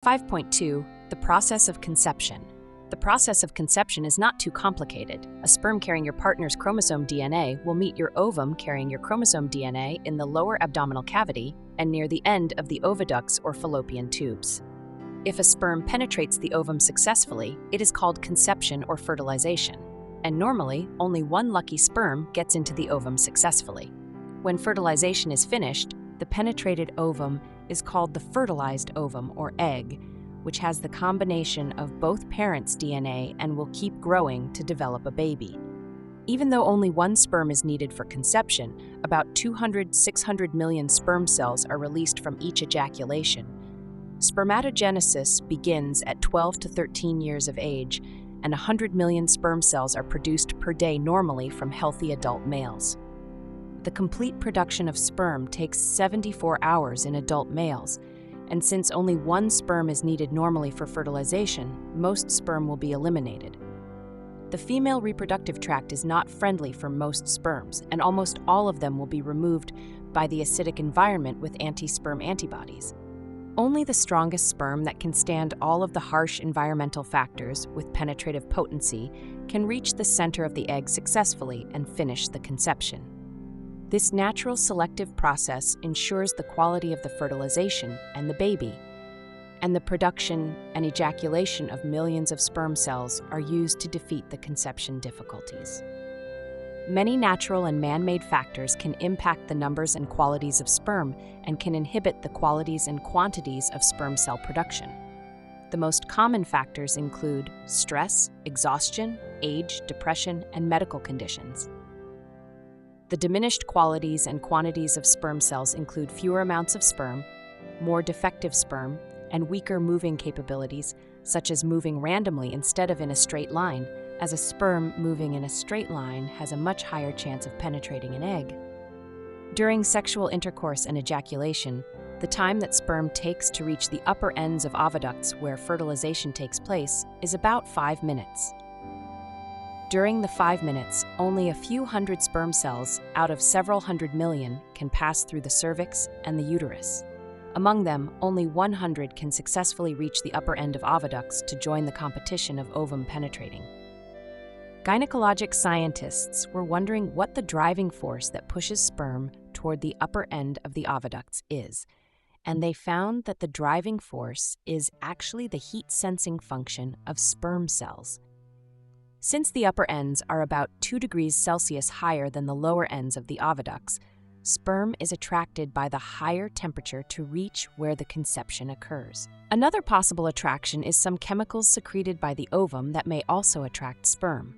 5.2. The process of conception. The process of conception is not too complicated. A sperm carrying your partner's chromosome DNA will meet your ovum carrying your chromosome DNA in the lower abdominal cavity and near the end of the oviducts or fallopian tubes. If a sperm penetrates the ovum successfully, it is called conception or fertilization, and normally only one lucky sperm gets into the ovum successfully. When fertilization is finished, the penetrated ovum is called the fertilized ovum or egg, which has the combination of both parents' DNA and will keep growing to develop a baby. Even though only one sperm is needed for conception, about 200–600 million sperm cells are released from each ejaculation. Spermatogenesis begins at 12 to 13 years of age, and 100 million sperm cells are produced per day normally from healthy adult males. The complete production of sperm takes 74 hours in adult males, and since only one sperm is needed normally for fertilization, most sperm will be eliminated. The female reproductive tract is not friendly for most sperms, and almost all of them will be removed by the acidic environment with anti-sperm antibodies. Only the strongest sperm that can stand all of the harsh environmental factors with penetrative potency can reach the center of the egg successfully and finish the conception. This natural selective process ensures the quality of the fertilization and the baby, and the production and ejaculation of millions of sperm cells are used to defeat the conception difficulties. Many natural and man-made factors can impact the numbers and qualities of sperm and can inhibit the qualities and quantities of sperm cell production. The most common factors include stress, exhaustion, age, depression, and medical conditions. The diminished qualities and quantities of sperm cells include fewer amounts of sperm, more defective sperm, and weaker moving capabilities, such as moving randomly instead of in a straight line, as a sperm moving in a straight line has a much higher chance of penetrating an egg. During sexual intercourse and ejaculation, the time that sperm takes to reach the upper ends of oviducts where fertilization takes place is about 5 minutes. During the 5 minutes, only a few hundred sperm cells out of several hundred million can pass through the cervix and the uterus. Among them, only 100 can successfully reach the upper end of oviducts to join the competition of ovum penetrating. Gynecologic scientists were wondering what the driving force that pushes sperm toward the upper end of the oviducts is, and they found that the driving force is actually the heat-sensing function of sperm cells. Since the upper ends are about 2 degrees Celsius higher than the lower ends of the oviducts, sperm is attracted by the higher temperature to reach where the conception occurs. Another possible attraction is some chemicals secreted by the ovum that may also attract sperm.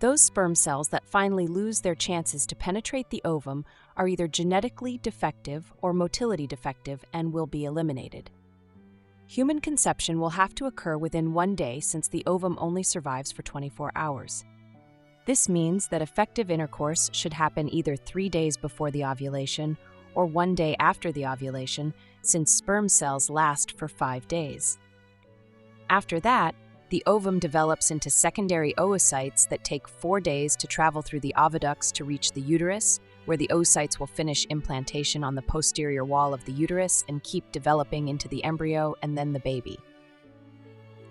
Those sperm cells that finally lose their chances to penetrate the ovum are either genetically defective or motility defective and will be eliminated. Human conception will have to occur within 1 day since the ovum only survives for 24 hours. This means that effective intercourse should happen either 3 days before the ovulation or 1 day after the ovulation, since sperm cells last for 5 days. After that, the ovum develops into secondary oocytes that take 4 days to travel through the oviducts to reach the uterus, where the oocytes will finish implantation on the posterior wall of the uterus and keep developing into the embryo and then the baby.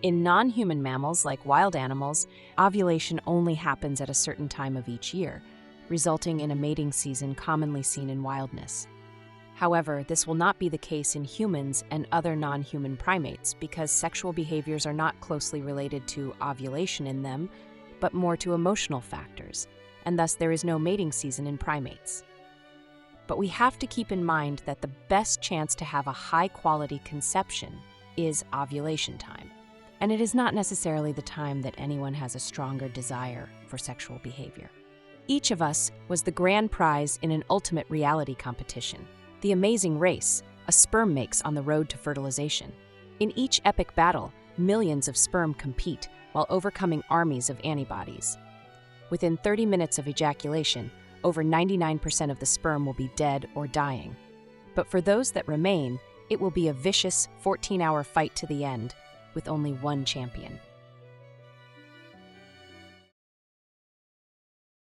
In non-human mammals, like wild animals, ovulation only happens at a certain time of each year, resulting in a mating season commonly seen in wildness. However, this will not be the case in humans and other non-human primates because sexual behaviors are not closely related to ovulation in them, but more to emotional factors, and thus there is no mating season in primates. But we have to keep in mind that the best chance to have a high-quality conception is ovulation time, and it is not necessarily the time that anyone has a stronger desire for sexual behavior. Each of us was the grand prize in an ultimate reality competition, The Amazing Race, a sperm makes on the road to fertilization. In each epic battle, millions of sperm compete while overcoming armies of antibodies. Within 30 minutes of ejaculation, over 99% of the sperm will be dead or dying. But for those that remain, it will be a vicious 14-hour fight to the end, with only one champion.